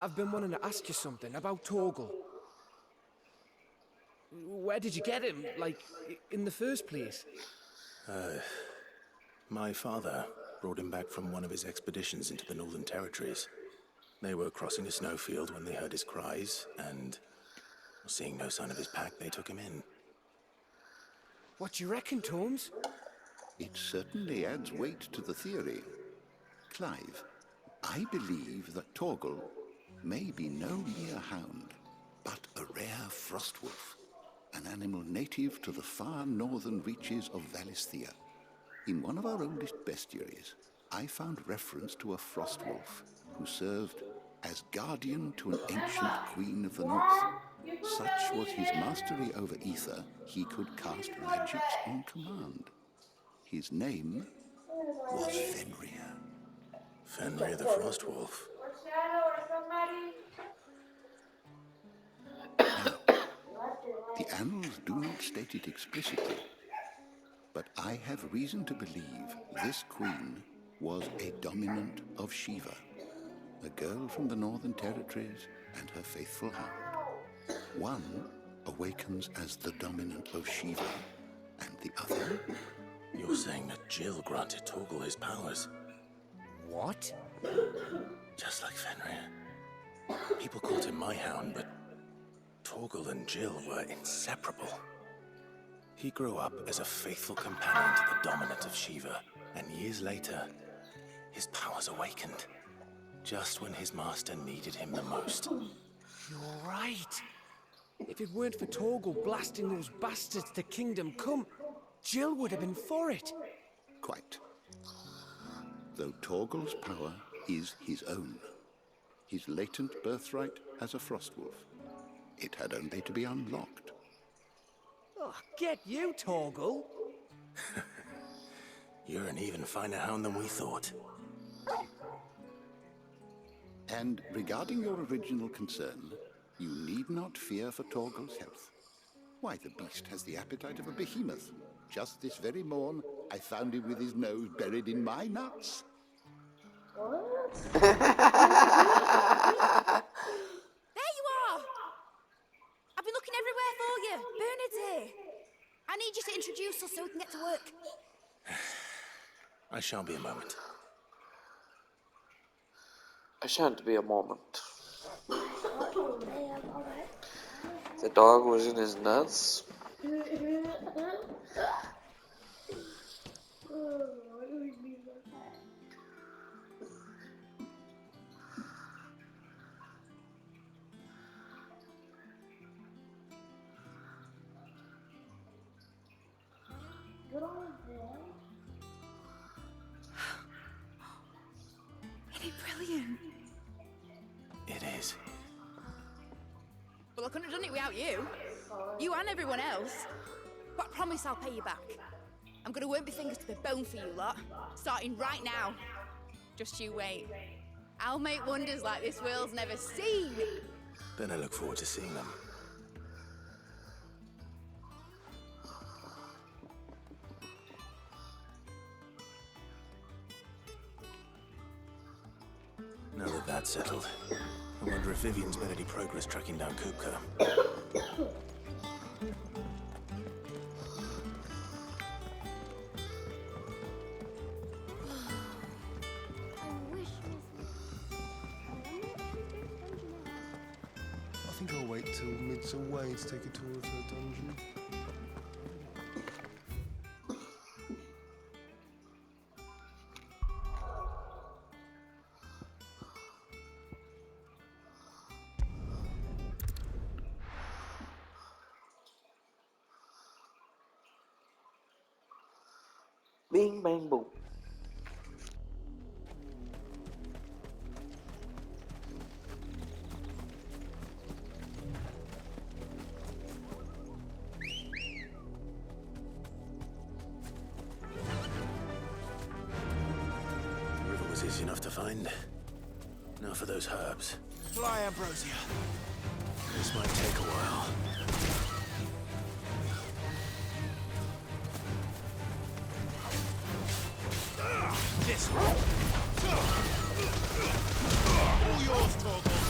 I've been wanting to ask you something about Torgal. Where did you get him, like, in the first place? My father brought him back from one of his expeditions into the Northern Territories. They were crossing a snowfield when they heard his cries, and seeing no sign of his pack, they took him in. What do you reckon, Tomes? It certainly adds weight to the theory. Clive, I believe that Torgal may be no mere hound, but a rare frostwolf, an animal native to the far northern reaches of Valisthea. In one of our oldest bestiaries, I found reference to a frostwolf who served as guardian to an ancient queen of the north. Such was his mastery over ether, he could cast magics on command. His name was Fenrir. Fenrir the Frostwolf. The annals do not state it explicitly, but I have reason to believe this queen was a dominant of Shiva, a girl from the Northern Territories and her faithful hound. One awakens as the dominant of Shiva, and the other... You're saying that Jill granted Torgal his powers? What? Just like Fenrir. People called him my hound, but Torgal and Jill were inseparable. He grew up as a faithful companion to the dominant of Shiva, and years later, his powers awakened, just when his master needed him the most. You're right. If it weren't for Torgal blasting those bastards to Kingdom Come, Jill would have been for it. Quite. Though Torgal's power is his own, his latent birthright as a frostwolf, it had only to be unlocked. Oh, get you, Torgal. You're an even finer hound than we thought. And regarding your original concern, you need not fear for Torgal's health. Why, the beast has the appetite of a behemoth. Just this very morn, I found him with his nose buried in my nuts. There you are! I've been looking everywhere for you. Bernard's here. I need you to introduce us so we can get to work. I shan't be a moment. I shan't be a moment. The dog was in his nuts. Isn't it brilliant? It is. Well, I couldn't have done it without you. You and everyone else. But I promise I'll pay you back. I'm gonna work my fingers to the bone for you lot, starting right now. Just you wait. I'll make wonders like this world's never seen. Then I look forward to seeing them. Now that that's settled, I wonder if Vivian's made any progress tracking down Kupka. I think I'll wait till Mid's away to take a tour of her dungeon. Bing bang boom. The river was easy enough to find. Now for those herbs. Fly, Ambrosia. This might take a while. This one. All yours, Torgal.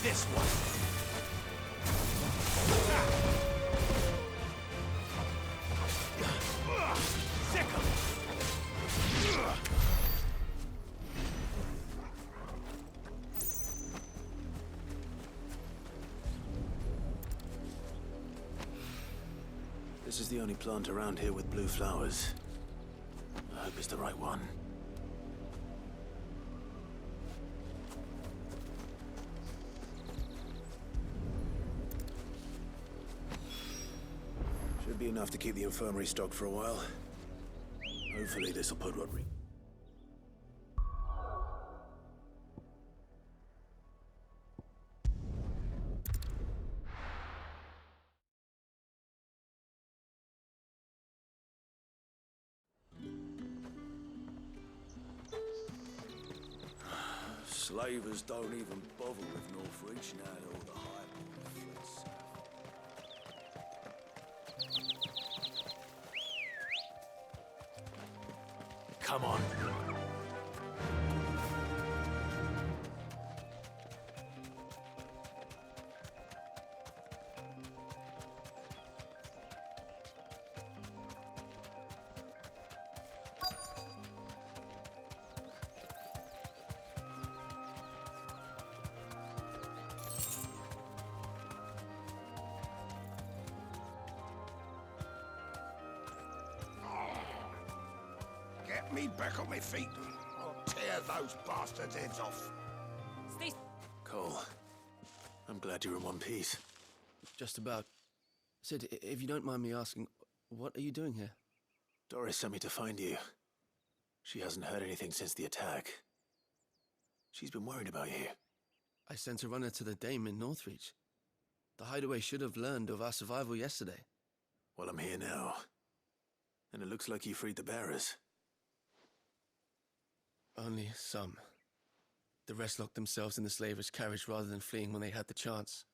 This one. This is the only plant around here with blue flowers. I hope it's the right one. Should be enough to keep the infirmary stocked for a while. Hopefully this'll put what we... Slavers don't even bother with Northreach now that all the highborn fled south. Come on. Get me back on my feet. I'll tear those bastards' heads off. Stay. Cole, I'm glad you're in one piece. Just about. Sid, if you don't mind me asking, what are you doing here? Doris sent me to find you. She hasn't heard anything since the attack. She's been worried about you. I sent a runner to the Dame in Northreach. The hideaway should have learned of our survival yesterday. Well, I'm here now. And it looks like you freed the bearers. Only some. The rest locked themselves in the slaver's carriage rather than fleeing when they had the chance.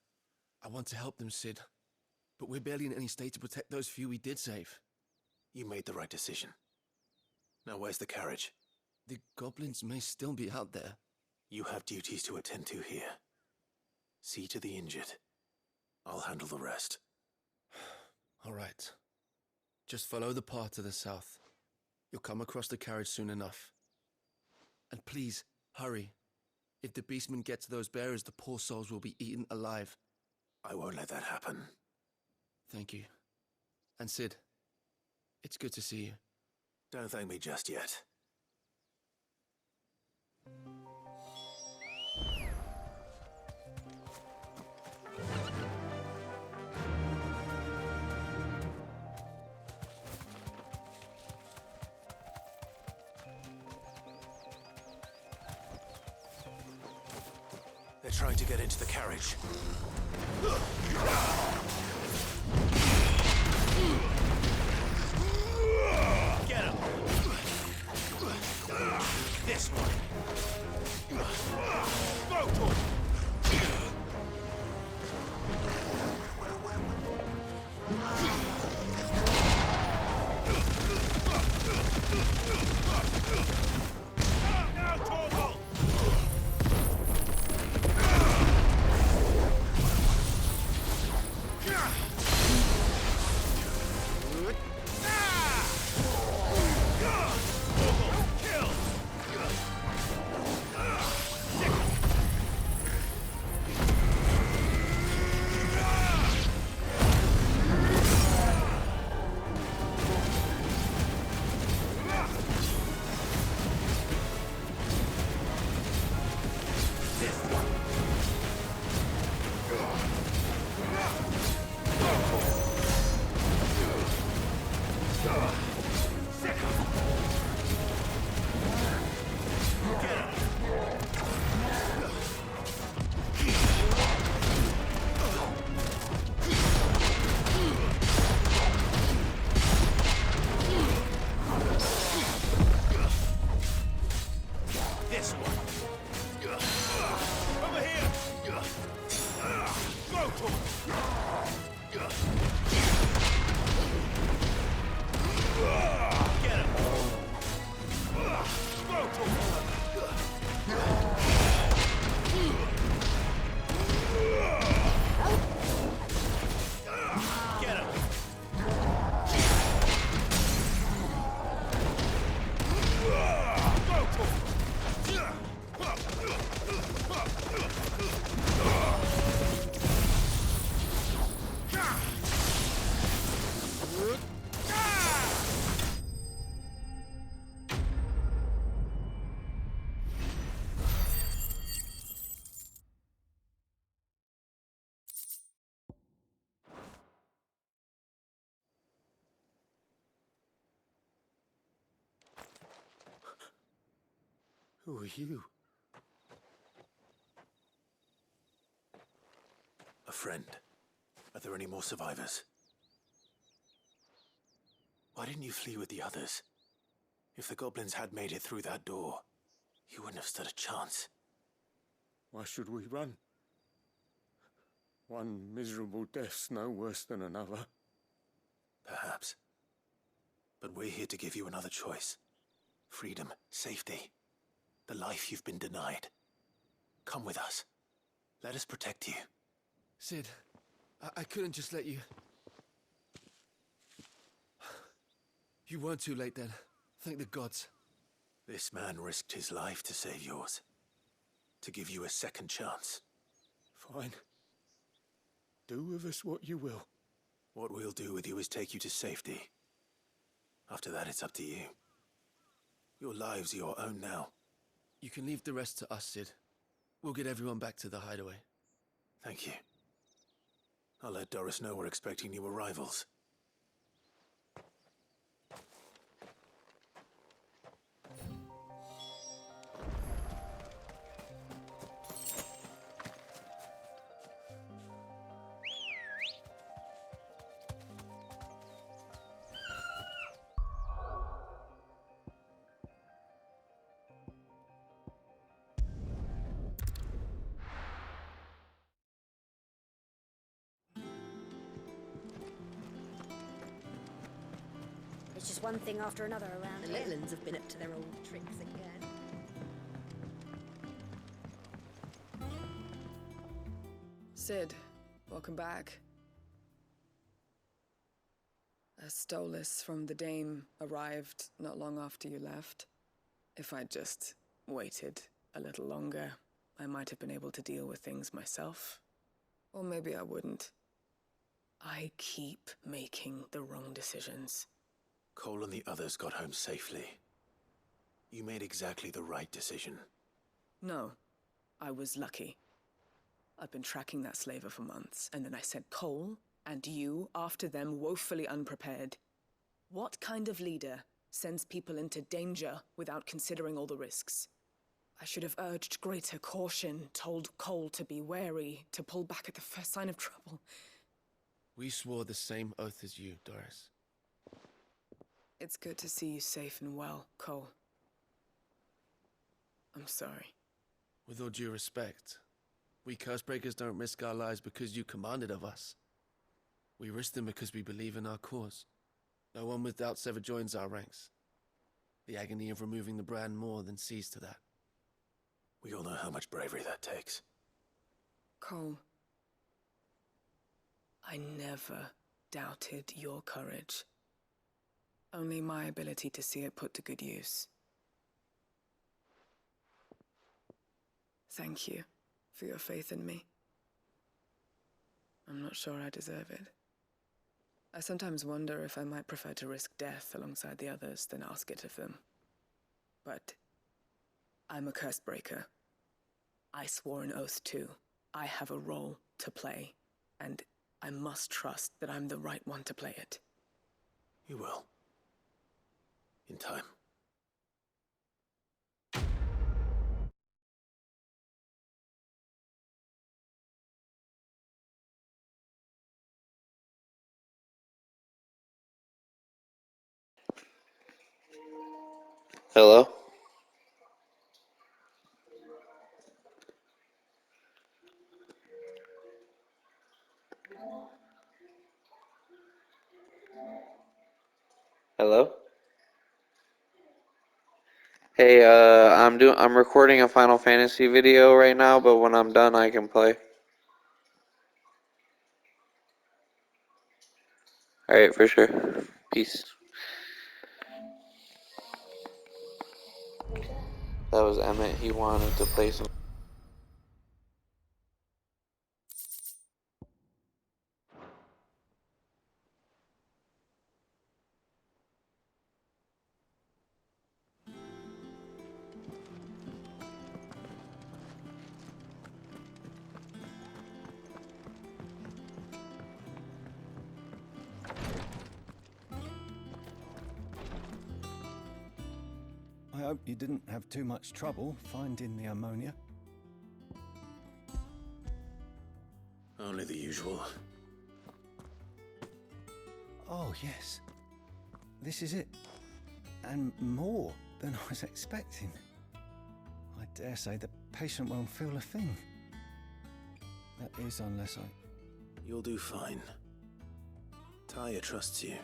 I want to help them, Sid. But we're barely in any state to protect those few we did save. You made the right decision. Now where's the carriage? The goblins may still be out there. You have duties to attend to here. See to the injured. I'll handle the rest. All right. Just follow the path to the south. You'll come across the carriage soon enough. And please, hurry. If the beastmen get to those bearers, the poor souls will be eaten alive. I won't let that happen. Thank you. And Sid, it's good to see you. Don't thank me just yet. They're trying to get into the carriage. Get him! This one! Go to him! Now, Torgal! Who are you? A friend. Are there any more survivors? Why didn't you flee with the others? If the goblins had made it through that door, you wouldn't have stood a chance. Why should we run? One miserable death's no worse than another. Perhaps. But we're here to give you another choice. Freedom, safety, the life you've been denied. Come with us. Let us protect you. Sid, I couldn't just let you... You weren't too late then. Thank the gods. This man risked his life to save yours. To give you a second chance. Fine. Do with us what you will. What we'll do with you is take you to safety. After that, it's up to you. Your lives are your own now. You can leave the rest to us, Sid. We'll get everyone back to the hideaway. Thank you. I'll let Doris know we're expecting new arrivals. It's just one thing after another around. The little ones have been up to their old tricks again. Sid, welcome back. A Stolas from the Dame arrived not long after you left. If I'd just waited a little longer, I might have been able to deal with things myself. Or maybe I wouldn't. I keep making the wrong decisions. Cole and the others got home safely. You made exactly the right decision. No, I was lucky. I've been tracking that slaver for months, and then I sent Cole and you after them woefully unprepared. What kind of leader sends people into danger without considering all the risks? I should have urged greater caution, told Cole to be wary, to pull back at the first sign of trouble. We swore the same oath as you, Doris. It's good to see you safe and well, Cole. I'm sorry. With all due respect, we Cursebreakers don't risk our lives because you commanded of us. We risk them because we believe in our cause. No one with doubts ever joins our ranks. The agony of removing the brand more than sees to that. We all know how much bravery that takes. Cole, I never doubted your courage. Only my ability to see it put to good use. Thank you for your faith in me. I'm not sure I deserve it. I sometimes wonder if I might prefer to risk death alongside the others than ask it of them. But I'm a Cursebreaker. I swore an oath too. I have a role to play, and I must trust that I'm the right one to play it. You will. In time. Hello? Hello? Hey, I'm recording a Final Fantasy video right now, but when I'm done I can play. Alright, for sure. Peace. That was Emmett. He wanted to play some. I hope you didn't have too much trouble finding the ammonia. Only the usual. Oh, yes. This is it. And more than I was expecting. I dare say the patient won't feel a thing. That is, unless I... You'll do fine. Tyre trusts you,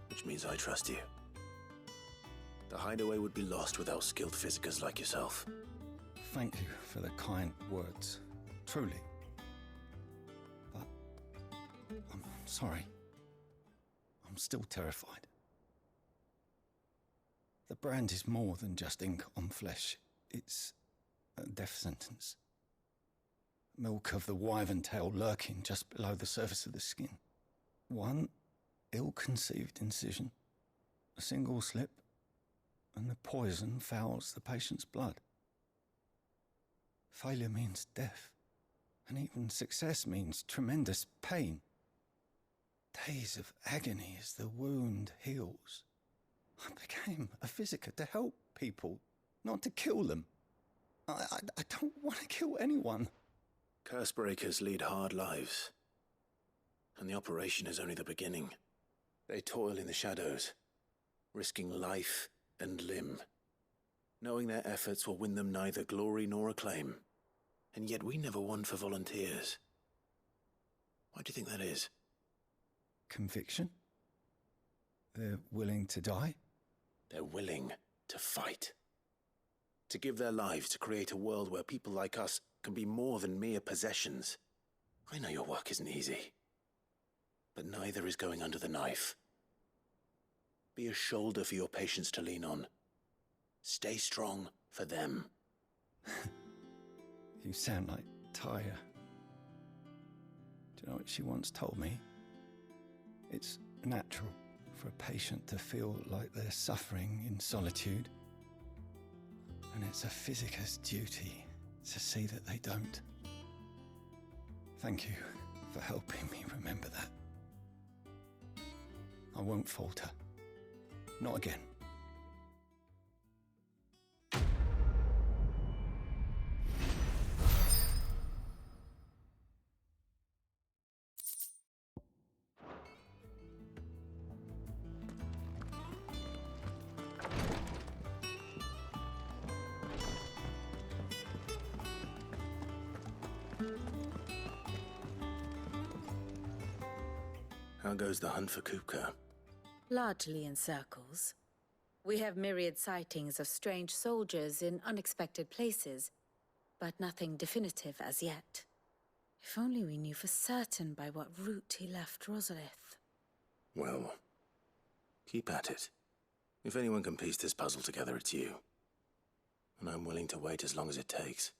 which means I trust you. The hideaway would be lost without skilled physicers like yourself. Thank you for the kind words. Truly. But I'm sorry. I'm still terrified. The brand is more than just ink on flesh. It's a death sentence. Milk of the wyvern tail lurking just below the surface of the skin. One ill-conceived incision, a single slip, and the poison fouls the patient's blood. Failure means death, and even success means tremendous pain. Days of agony as the wound heals. I became a physiker to help people, not to kill them. I don't want to kill anyone. Curse breakers lead hard lives, and the operation is only the beginning. They toil in the shadows, risking life and limb, knowing their efforts will win them neither glory nor acclaim. And yet we never won for volunteers. Why do you think that is? Conviction? They're willing to die? They're willing to fight. To give their lives to create a world where people like us can be more than mere possessions. I know your work isn't easy, but neither is going under the knife. Be a shoulder for your patients to lean on. Stay strong for them. You sound like Tyre. Do you know what she once told me? It's natural for a patient to feel like they're suffering in solitude. And it's a physiker's duty to see that they don't. Thank you for helping me remember that. I won't falter. Not again. How goes the hunt for Kupka? Largely in circles. We have myriad sightings of strange soldiers in unexpected places, but nothing definitive as yet. If only we knew for certain by what route he left Rosalith. Well, keep at it. If anyone can piece this puzzle together, it's you. And I'm willing to wait as long as it takes.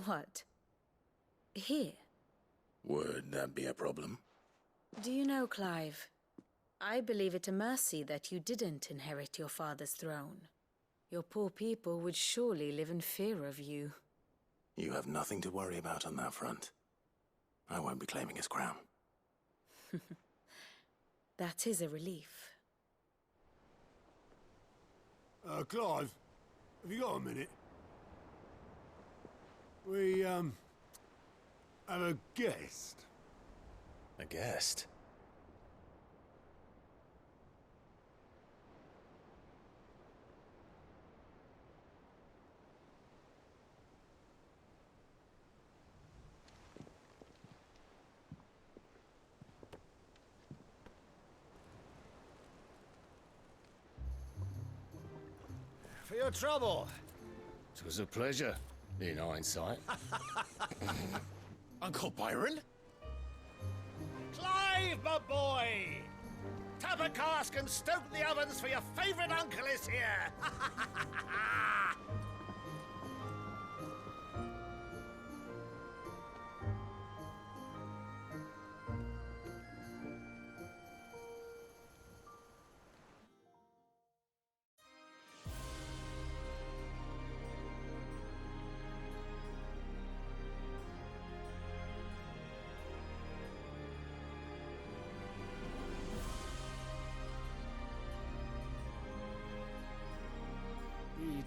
What? Here? Would that be a problem? Do you know, Clive, I believe it a mercy that you didn't inherit your father's throne. Your poor people would surely live in fear of you. You have nothing to worry about on that front. I won't be claiming his crown. That is a relief. Clive, have you got a minute? We, have a guest. A guest? For your trouble. It was a pleasure, in hindsight. Uncle Byron? Clive, my boy! Tap a cask and stoke the ovens for your favourite uncle is here!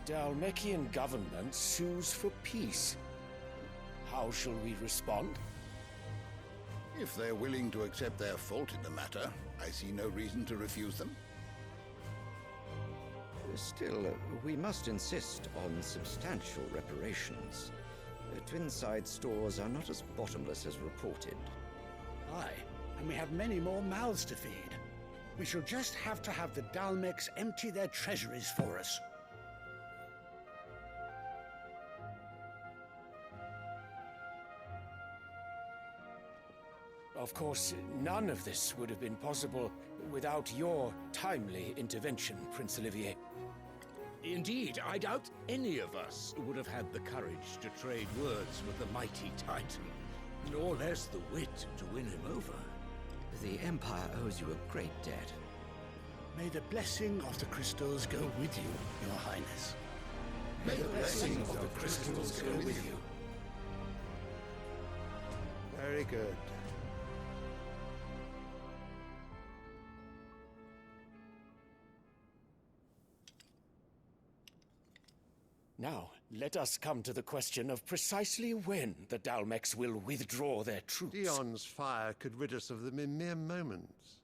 Dalmekian government sues for peace. How shall we respond? If they're willing to accept their fault in the matter, I see no reason to refuse them. Still, we must insist on substantial reparations. Twinside stores are not as bottomless as reported. Aye, and we have many more mouths to feed. We shall just have to have the Dalmecs empty their treasuries for us. Of course, none of this would have been possible without your timely intervention, Prince Olivier. Indeed, I doubt any of us would have had the courage to trade words with the mighty Titan, nor less the wit to win him over. The Empire owes you a great debt. May the blessing of the crystals go with you, Your Highness. May the blessing of the crystals go with you. Very good. Now, let us come to the question of precisely when the Dalmecs will withdraw their troops. Dion's fire could rid us of them in mere moments.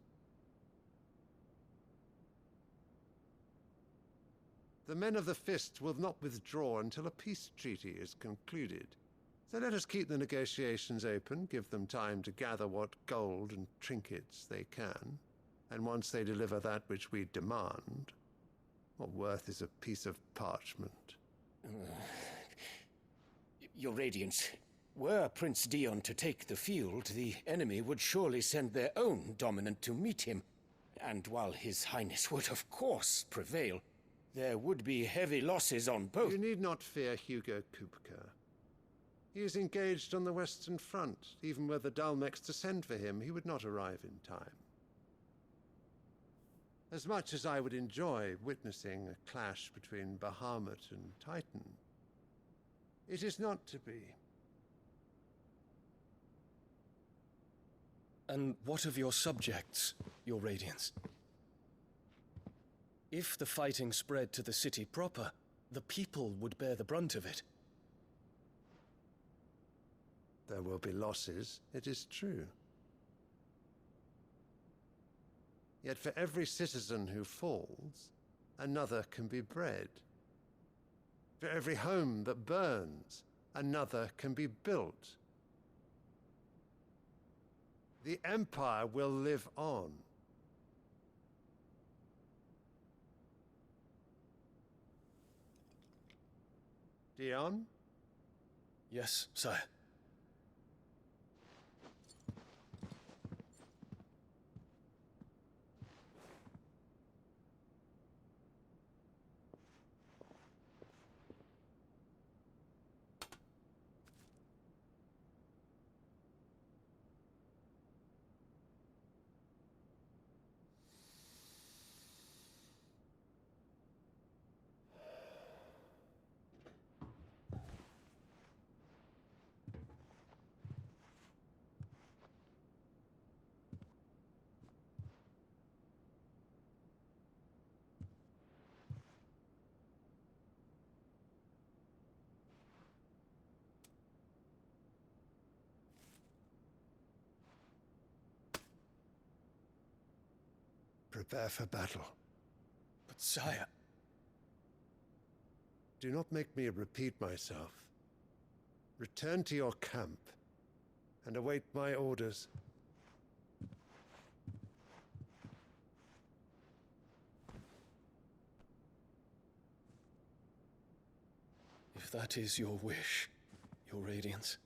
The men of the Fist will not withdraw until a peace treaty is concluded. So let us keep the negotiations open, give them time to gather what gold and trinkets they can, and once they deliver that which we demand, what worth is a piece of parchment? Your Radiance, were Prince Dion to take the field, the enemy would surely send their own dominant to meet him. And while His Highness would of course prevail, there would be heavy losses on both. You need not fear Hugo Kupka. He is engaged on the Western Front. Even were the Dalmecs to send for him, he would not arrive in time. As much as I would enjoy witnessing a clash between Bahamut and Titan, it is not to be. And what of your subjects, Your Radiance? If the fighting spread to the city proper, the people would bear the brunt of it. There will be losses, it is true. Yet for every citizen who falls, another can be bred. For every home that burns, another can be built. The Empire will live on. Dion? Yes, sire. Prepare for battle. But sire... Do not make me repeat myself. Return to your camp and await my orders. If that is your wish, Your Radiance,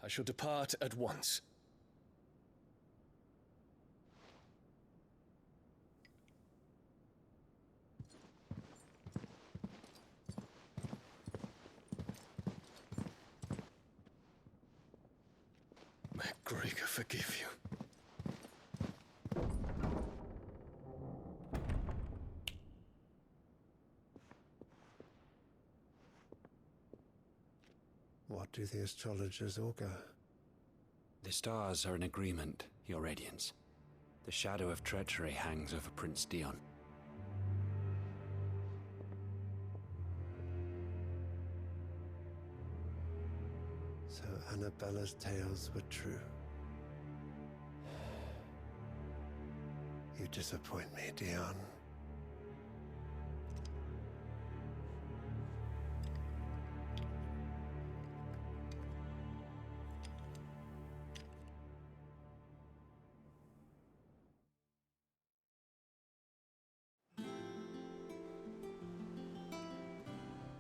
I shall depart at once. May Gregor forgive you. What do the astrologers augur? The stars are in agreement, Your Radiance. The shadow of treachery hangs over Prince Dion. Annabella's tales were true. You disappoint me, Dion.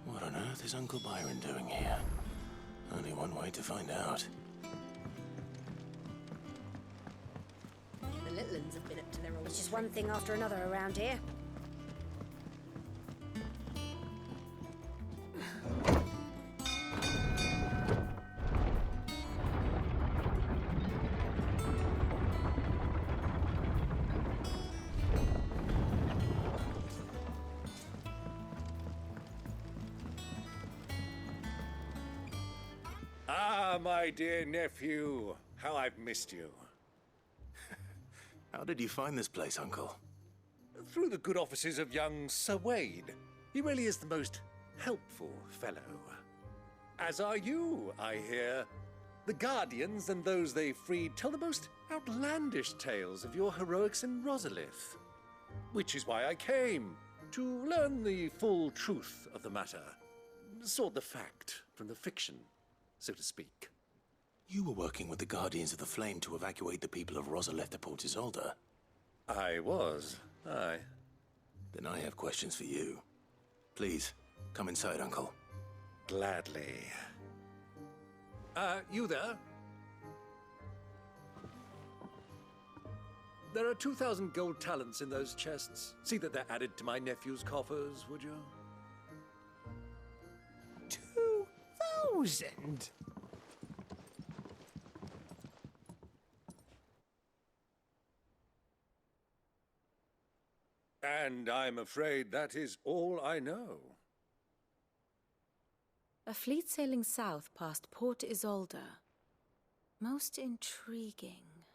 What on earth is Uncle Byron doing here? Only one way to find out. The little ones have been up to their old. It's just one thing after another around here. Ah, my dear nephew, how I've missed you. How did you find this place, Uncle? Through the good offices of young Sir Wade. He really is the most helpful fellow. As are you, I hear. The Guardians and those they freed tell the most outlandish tales of your heroics in Rosalith. Which is why I came, to learn the full truth of the matter. Sort the fact from the fiction, so to speak. You were working with the Guardians of the Flame to evacuate the people of Rosalith to Port Isolde. I was, aye. Then I have questions for you. Please, come inside, Uncle. Gladly. You there? There are 2,000 gold talents in those chests. See that they're added to my nephew's coffers, would you? 2,000? And I'm afraid that is all I know. A fleet sailing south past Port Isolde. Most intriguing.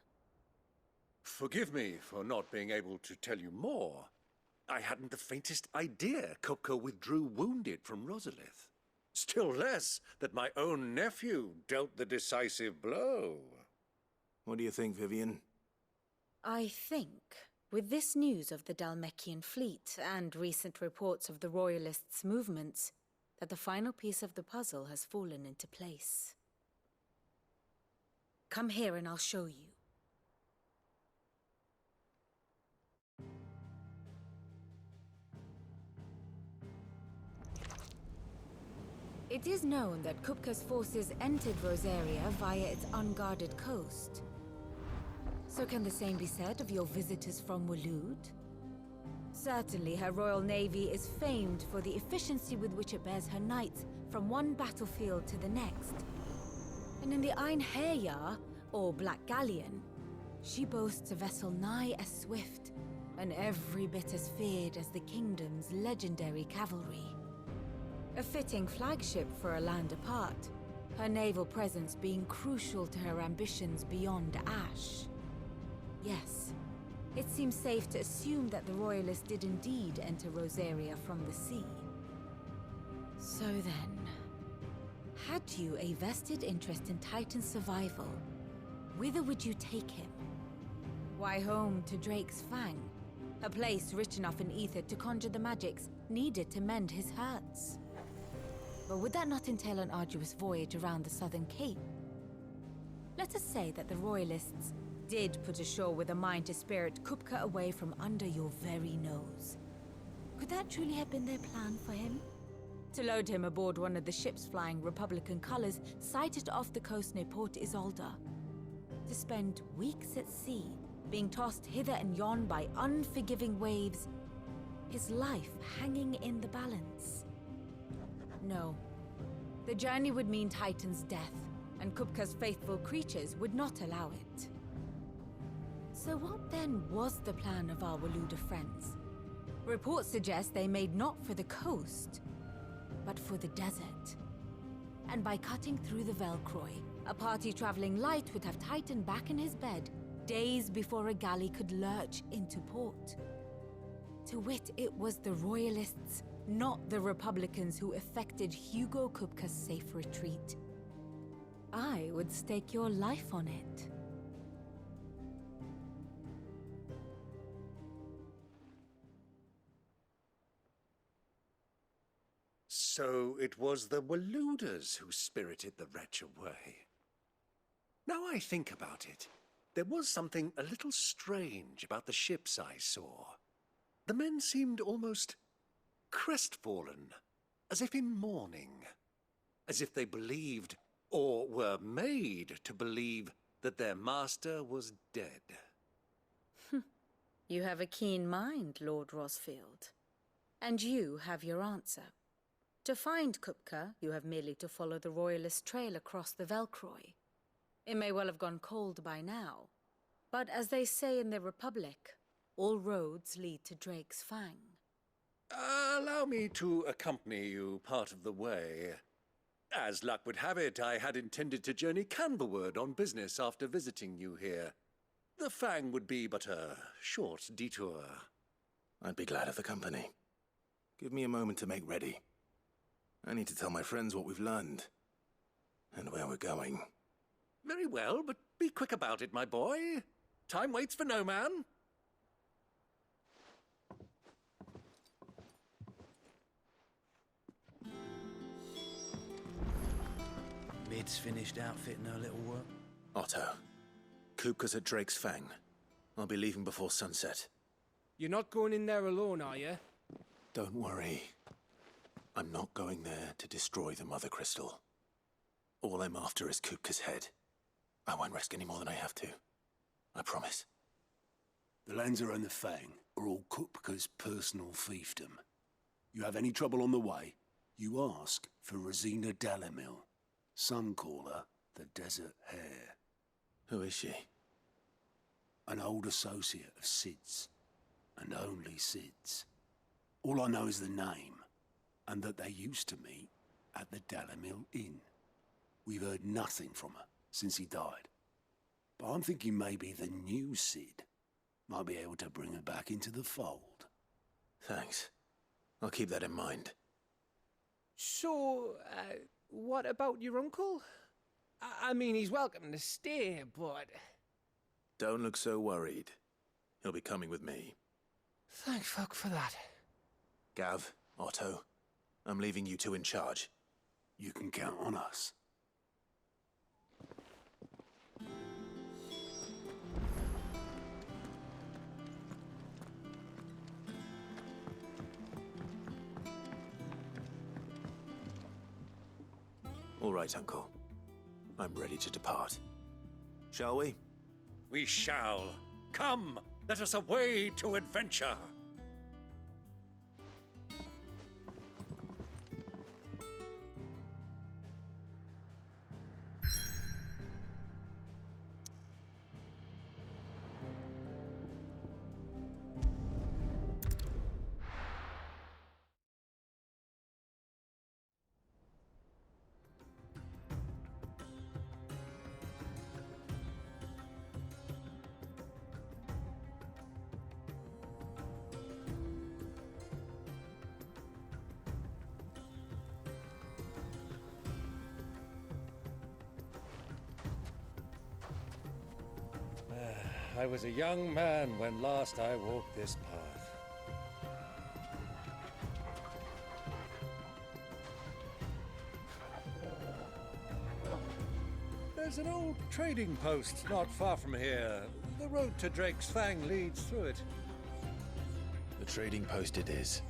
Forgive me for not being able to tell you more. I hadn't the faintest idea Kupka withdrew wounded from Rosalith. Still less that my own nephew dealt the decisive blow. What do you think, Vivian? I think, with this news of the Dalmekian fleet and recent reports of the Royalists' movements, that the final piece of the puzzle has fallen into place. Come here and I'll show you. It is known that Kupka's forces entered Rosaria via its unguarded coast. So can the same be said of your visitors from Waloed? Certainly, her Royal Navy is famed for the efficiency with which it bears her knights from one battlefield to the next. And in the Einherjar, or Black Galleon, she boasts a vessel nigh as swift and every bit as feared as the kingdom's legendary cavalry. A fitting flagship for a land apart, her naval presence being crucial to her ambitions beyond Ash. Yes, it seems safe to assume that the Royalists did indeed enter Rosaria from the sea. So then, had you a vested interest in Titan's survival, whither would you take him? Why, home to Drake's Fang, a place rich enough in ether to conjure the magics needed to mend his hurts. But would that not entail an arduous voyage around the southern cape? Let us say that the Royalists did put ashore with a mind to spirit Kupka away from under your very nose. Could that truly have been their plan for him? To load him aboard one of the ships flying Republican colors sighted off the coast near Port Isolde. To spend weeks at sea, being tossed hither and yon by unforgiving waves, his life hanging in the balance. No. The journey would mean Titan's death, and Kupka's faithful creatures would not allow it. So what then was the plan of our Waluda friends? Reports suggest they made not for the coast, but for the desert. And by cutting through the Velcroy, a party traveling light would have Titan back in his bed days before a galley could lurch into port. To wit, it was the Royalists, not the Republicans, who effected Hugo Kupka's safe retreat. I would stake your life on it. So it was the Waluders who spirited the wretch away. Now I think about it, there was something a little strange about the ships I saw. The men seemed almost crestfallen, as if in mourning, as if they believed, or were made to believe, that their master was dead. You have a keen mind, Lord Rosfield. And you have your answer. To find Kupka, you have merely to follow the Royalist trail across the Velcroy. It may well have gone cold by now, but as they say in the Republic, all roads lead to Drake's Fang. Allow me to accompany you part of the way. As luck would have it, I had intended to journey Canberward on business after visiting you here. The Fang would be but a short detour. I'd be glad of the company. Give me a moment to make ready. I need to tell my friends what we've learned, and where we're going. Very well, but be quick about it, my boy. Time waits for no man. Mid's finished outfitting her little work. Otto, Kupka's at Drake's Fang. I'll be leaving before sunset. You're not going in there alone, are you? Don't worry. I'm not going there to destroy the Mother Crystal. All I'm after is Kupka's head. I won't risk any more than I have to. I promise. The Lancer and the Fang are all Kupka's personal fiefdom. You have any trouble on the way, you ask for Rosina Dalamil. Some call her the Desert Hare. Who is she? An old associate of Sid's, and only Sid's. All I know is the name, and that they used to meet at the Dalamil Inn. We've heard nothing from her since he died. But I'm thinking maybe the new Sid might be able to bring her back into the fold. Thanks. I'll keep that in mind. So, what about your uncle? I mean, he's welcome to stay, but... Don't look so worried. He'll be coming with me. Thank fuck for that. Gav, Otto, I'm leaving you two in charge. You can count on us. All right, Uncle. I'm ready to depart. Shall we? We shall. Come, let us away to adventure. I was a young man when last I walked this path. There's an old trading post not far from here. The road to Drake's Fang leads through it. The trading post it is.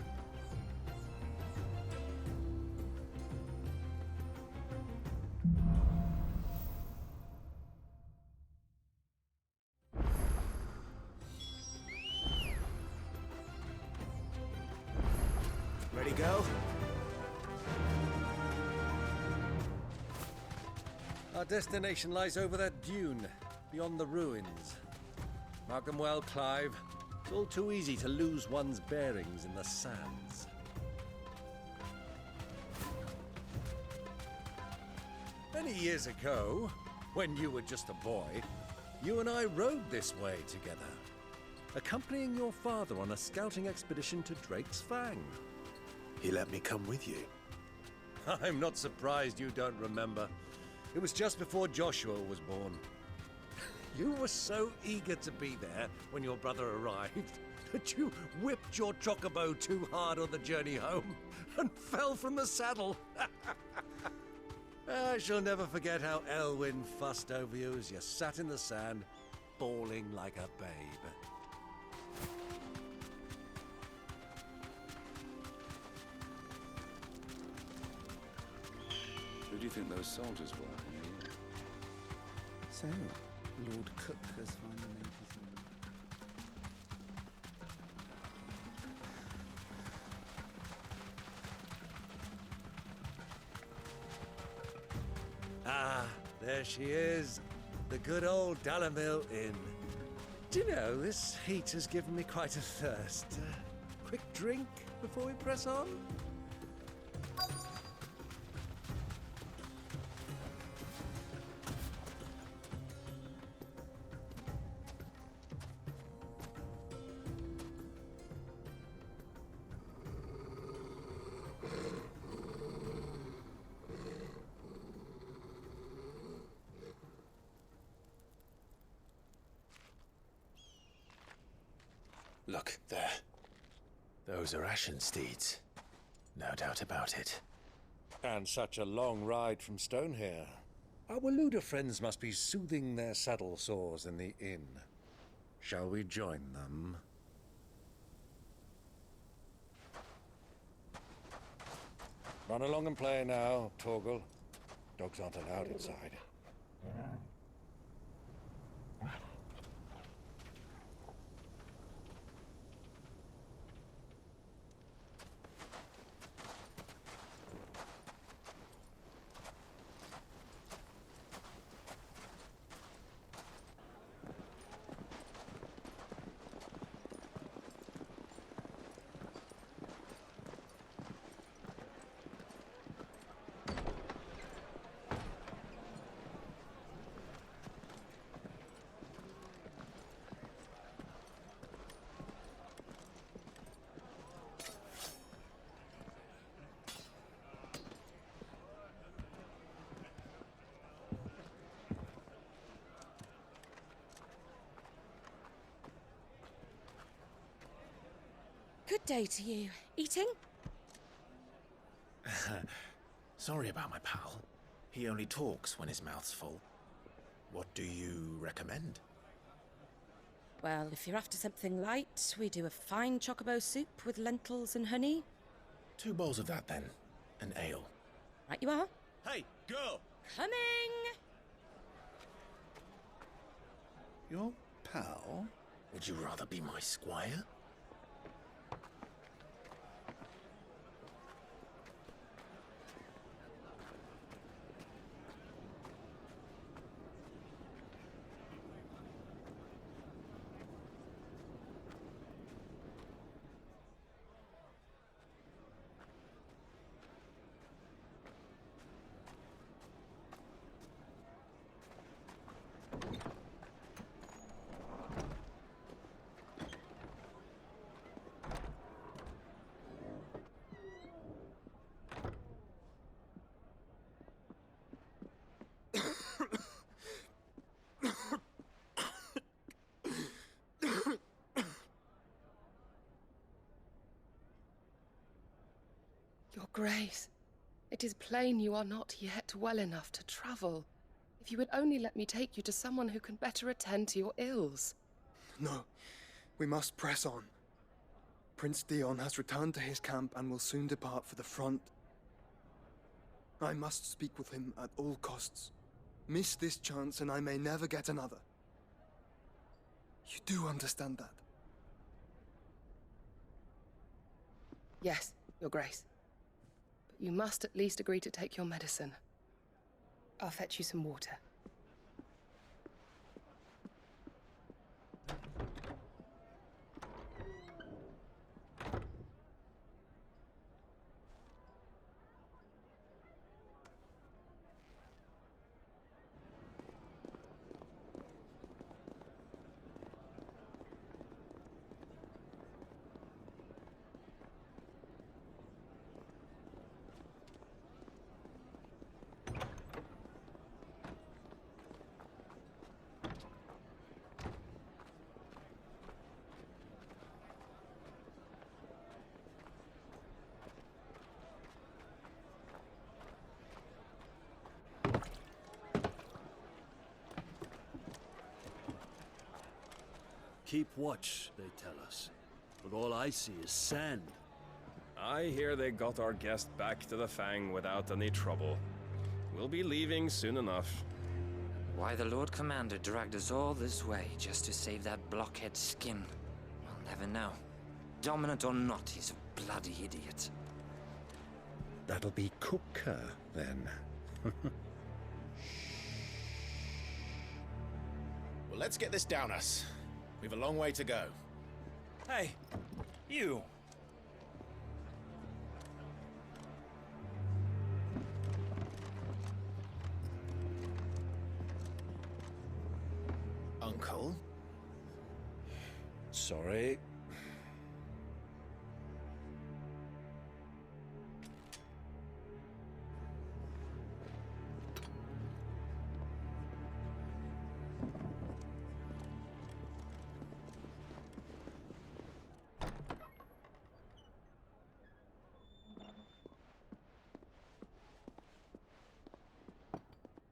Ready, go? Our destination lies over that dune, beyond the ruins. Mark them well, Clive. It's all too easy to lose one's bearings in the sands. Many years ago, when you were just a boy, you and I rode this way together, accompanying your father on a scouting expedition to Drake's Fang. He let me come with you. I'm not surprised you don't remember. It was just before Joshua was born. You were so eager to be there when your brother arrived that you whipped your chocobo too hard on the journey home and fell from the saddle. I shall never forget how Elwyn fussed over you as you sat in the sand, bawling like a babe. Who do you think those soldiers were? So, Lord Cook has finally made his move. Ah, there she is. The good old Dalamil Inn. Do you know, this heat has given me quite a thirst. Quick drink before we press on? Look, there. Those are Ashen steeds. No doubt about it. And such a long ride from Stonehair. Our Waluda friends must be soothing their saddle sores in the inn. Shall we join them? Run along and play now, Torgal. Dogs aren't allowed inside. Good day to you. Eating? Sorry about my pal. He only talks when his mouth's full. What do you recommend? Well, if you're after something light, we do a fine chocobo soup with lentils and honey. 2 bowls of that, then. An ale. Right you are. Hey, girl! Coming! Your pal? Would you rather be my squire? Your Grace, it is plain you are not yet well enough to travel. If you would only let me take you to someone who can better attend to your ills. No, we must press on. Prince Dion has returned to his camp and will soon depart for the front. I must speak with him at all costs. Miss this chance and I may never get another. You do understand that? Yes, Your Grace. But you must at least agree to take your medicine. I'll fetch you some water. Keep watch, they tell us. But all I see is sand. I hear they got our guest back to the Fang without any trouble. We'll be leaving soon enough. Why the Lord Commander dragged us all this way just to save that blockhead skin, we'll never know. Dominant or not, he's a bloody idiot. That'll be Cooker, then. Well, let's get this down us. We've a long way to go. Hey, you! Uncle? Sorry.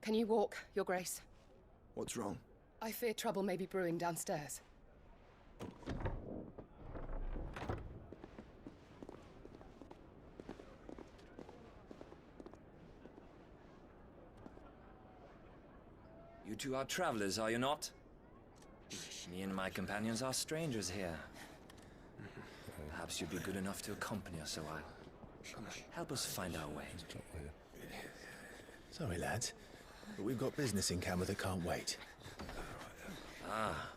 Can you walk, Your Grace? What's wrong? I fear trouble may be brewing downstairs. You two are travelers, are you not? Me and my companions are strangers here. Perhaps you'd be good enough to accompany us a while. Help us find our way. Sorry, lads, but we've got business in camera that can't wait. Ah,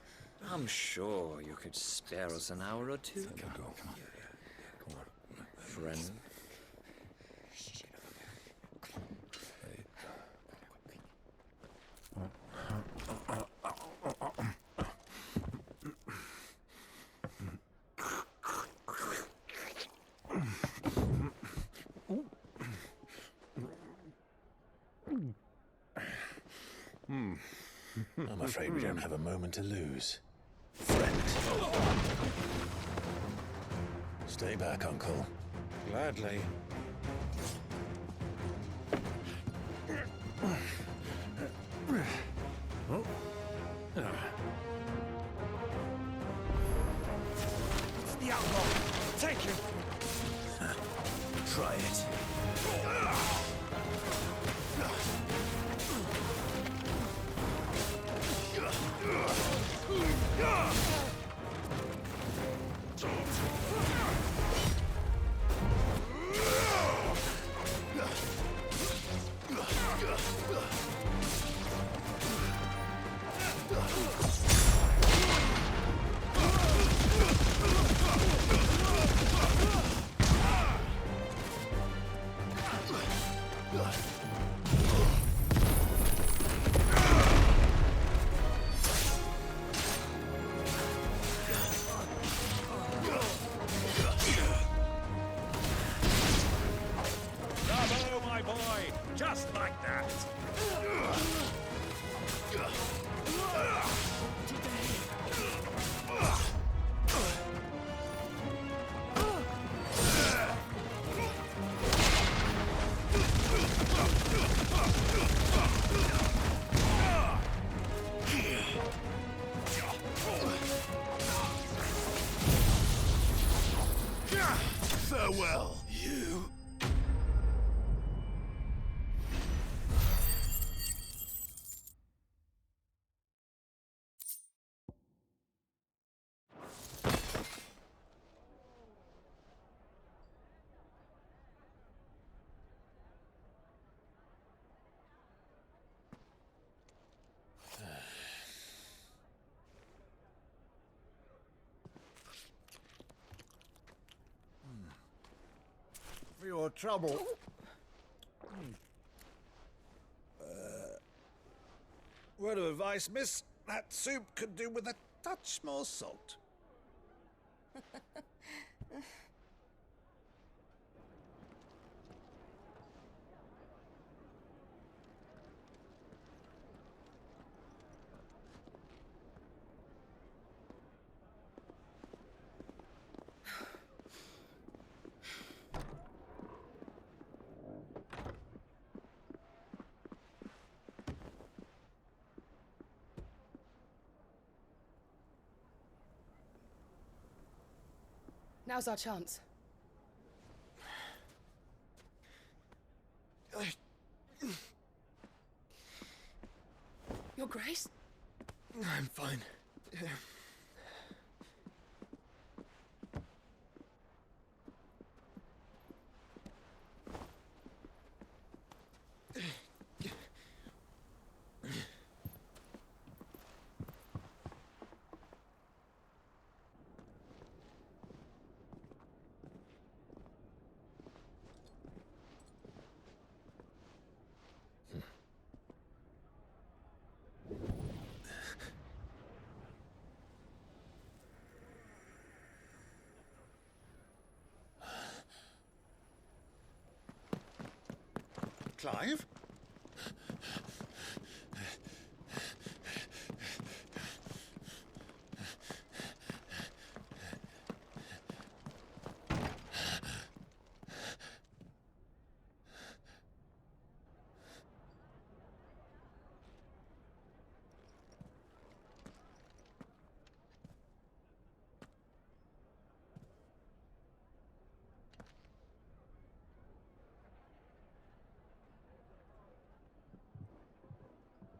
I'm sure you could spare us an hour or two. Come on. Friend. I'm afraid we don't have a moment to lose. Friend. Stay back, Uncle. Gladly. Oh. It's the outlaw! Take him! Try it. Bravo, my boy! Just like that! Farewell, you. For your trouble. Word of advice, miss. That soup could do with a touch more salt. Now's our chance. Your Grace? I'm fine. Clive?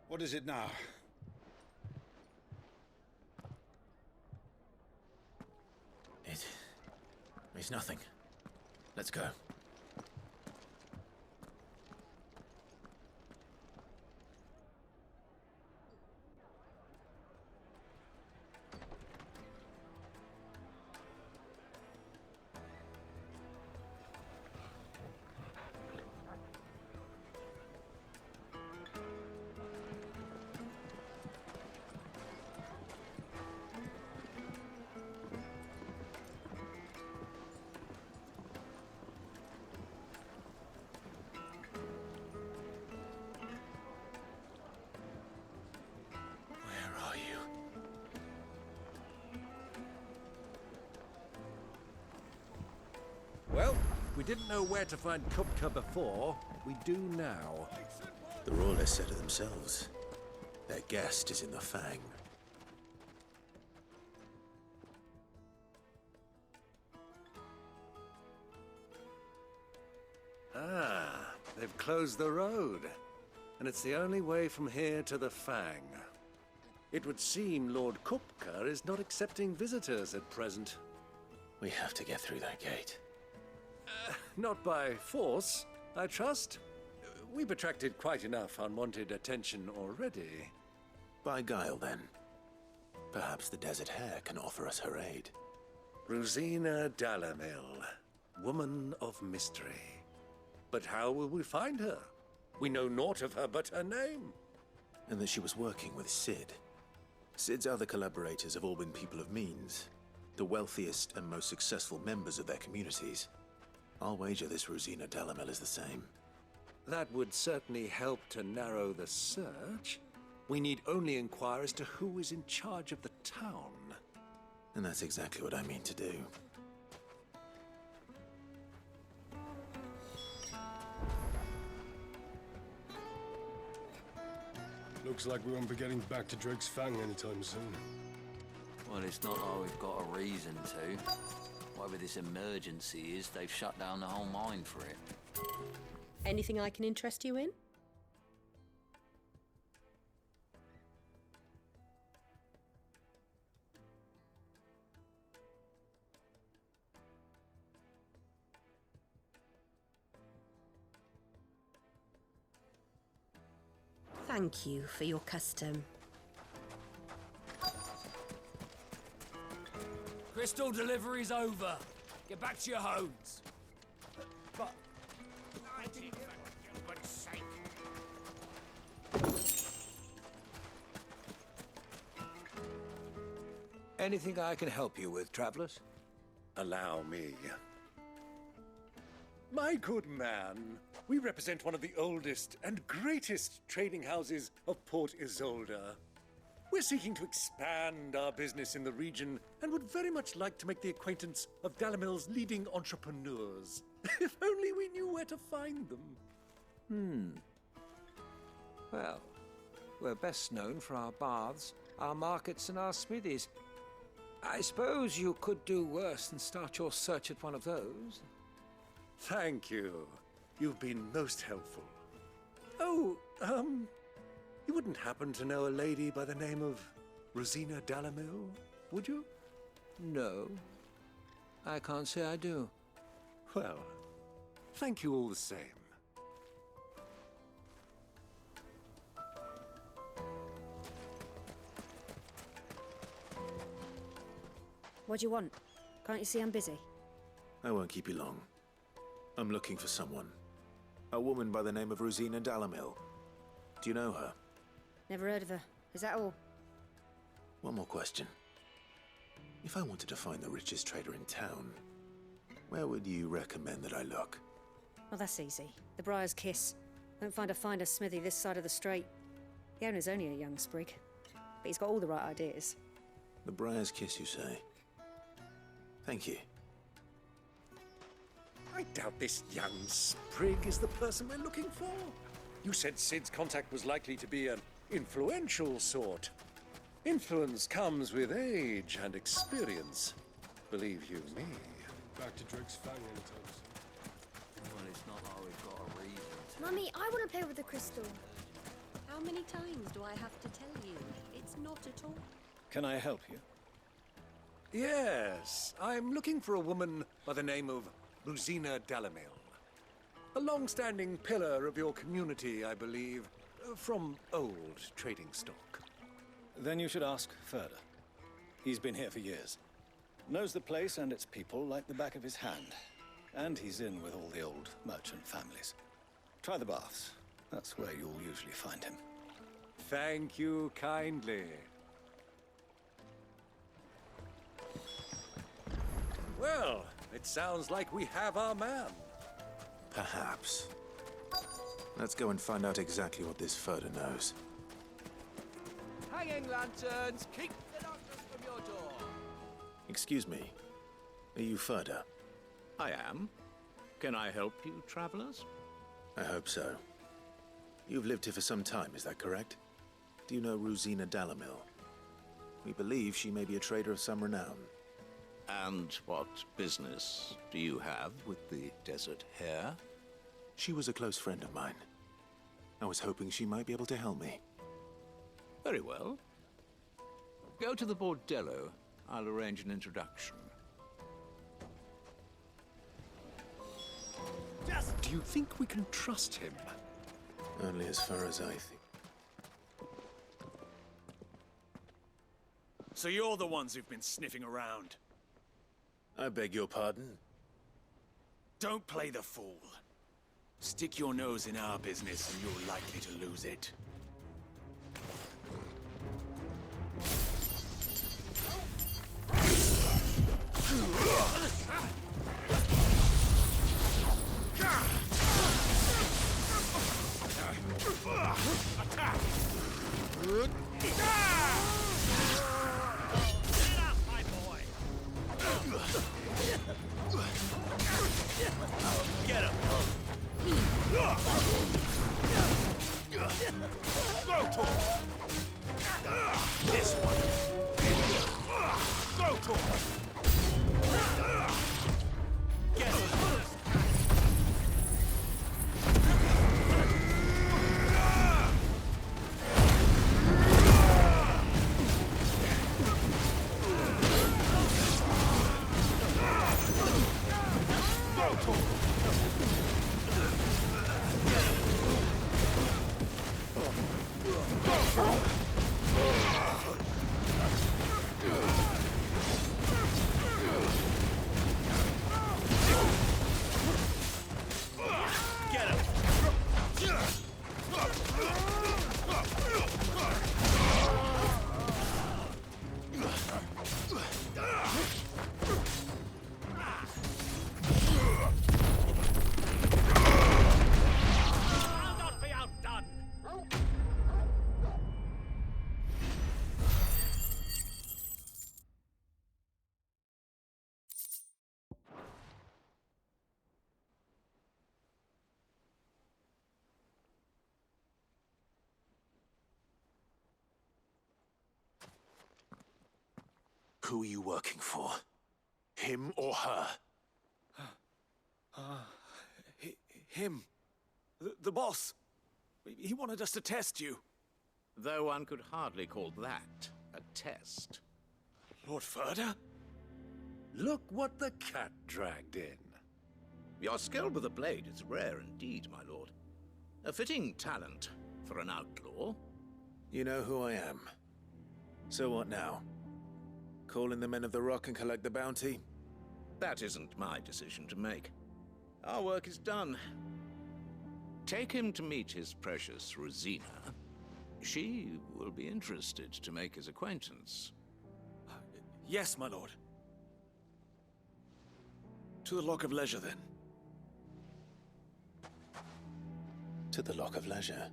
What is it now? It's nothing. Let's go. Well, we didn't know where to find Kupka before. We do now. The Rawlers said it themselves. Their guest is in the Fang. Ah, they've closed the road. And it's the only way from here to the Fang. It would seem Lord Kupka is not accepting visitors at present. We have to get through that gate. Not by force, I trust. We've attracted quite enough unwanted attention already. By guile, then. Perhaps the Desert Hare can offer us her aid. Rosina Dalamil, woman of mystery. But how will we find her? We know naught of her but her name. And that she was working with Sid. Sid's other collaborators have all been people of means, the wealthiest and most successful members of their communities. I'll wager this Rosina Dalamil is the same. That would certainly help to narrow the search. We need only inquire as to who is in charge of the town. And that's exactly what I mean to do. Looks like we won't be getting back to Drake's Fang anytime soon. Well, it's not like we've got a reason to. Whatever this emergency is, they've shut down the whole mine for it. Anything I can interest you in? Thank you for your custom. Crystal delivery's over. Get back to your homes. But... Anything I can help you with, travelers? Allow me. My good man, we represent one of the oldest and greatest trading houses of Port Isolde. We're seeking to expand our business in the region and would very much like to make the acquaintance of Dalamil's leading entrepreneurs. If only we knew where to find them. Well, we're best known for our baths, our markets, and our smithies. I suppose you could do worse than start your search at one of those. Thank you. You've been most helpful. Oh, you wouldn't happen to know a lady by the name of Rosina Dalamil, would you? No. I can't say I do. Well, thank you all the same. What do you want? Can't you see I'm busy? I won't keep you long. I'm looking for someone. A woman by the name of Rosina Dalamil. Do you know her? Never heard of her. Is that all? One more question. If I wanted to find the richest trader in town, where would you recommend that I look? Well, that's easy. The Briar's Kiss. Won't find a finer smithy this side of the strait. The owner's only a young sprig, but he's got all the right ideas. The Briar's Kiss, you say? Thank you. I doubt this young sprig is the person we're looking for. You said Sid's contact was likely to be an influential sort. Influence comes with age and experience. Believe you me. Back to Drake's Fang anytime Well, it's not like we've got a reason to. Mummy, I want to play with the crystal. How many times do I have to tell you? It's not at all. Can I help you? Yes, I'm looking for a woman by the name of Rosina Dalamil. A long-standing pillar of your community, I believe, from old trading stock. Then you should ask Ferda. He's been here for years. Knows the place and its people like the back of his hand. And he's in with all the old merchant families. Try the baths. That's where you'll usually find him. Thank you kindly. Well, it sounds like we have our man. Perhaps. Let's go and find out exactly what this Ferda knows. Hanging lanterns, keep the darkness from your door. Excuse me. Are you Ferda? I am. Can I help you, travelers? I hope so. You've lived here for some time, is that correct? Do you know Rosina Dalamil? We believe she may be a trader of some renown. And what business do you have with the desert hare? She was a close friend of mine. I was hoping she might be able to help me. Very well. Go to the bordello. I'll arrange an introduction. Do you think we can trust him? Only as far as I think. So you're the ones who've been sniffing around? I beg your pardon? Don't play the fool. Stick your nose in our business and you're likely to lose it. Attack! Get him! Who are you working for? Him or her? Him. The boss. He wanted us to test you. Though one could hardly call that a test. Lord Ferda? Look what the cat dragged in. Your skill with the blade is rare indeed, my lord. A fitting talent for an outlaw. You know who I am. So what now? Call in the Men of the Rock and collect the bounty? That isn't my decision to make. Our work is done. Take him to meet his precious Rosina. She will be interested to make his acquaintance. Yes, my lord. To the Lock of Leisure, then. To the Lock of Leisure.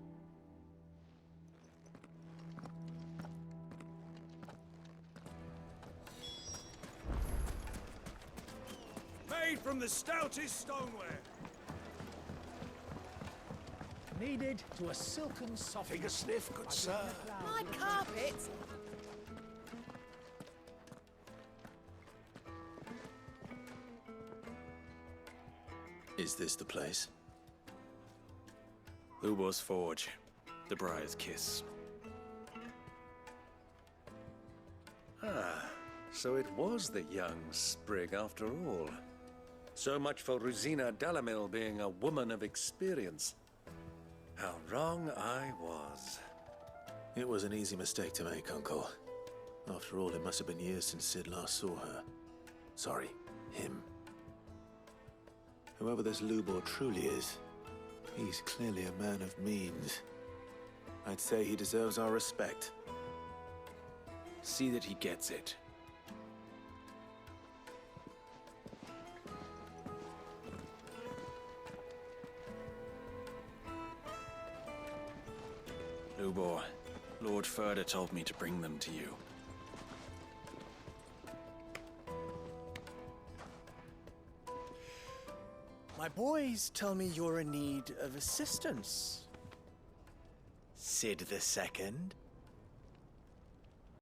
Made from the stoutest stoneware. Kneaded to a silken soft. Take a sniff, good sir. My carpet! Is this the place? Lubor's Forge. The Briar's Kiss. Ah, so it was the young sprig after all. So much for Rosina Delamil being a woman of experience. How wrong I was. It was an easy mistake to make, Uncle. After all, it must have been years since Sid last saw her. Sorry, him. Whoever this Lubor truly is, he's clearly a man of means. I'd say he deserves our respect. See that he gets it. Lubor, Lord Ferda told me to bring them to you. My boys tell me you're in need of assistance. Sid II?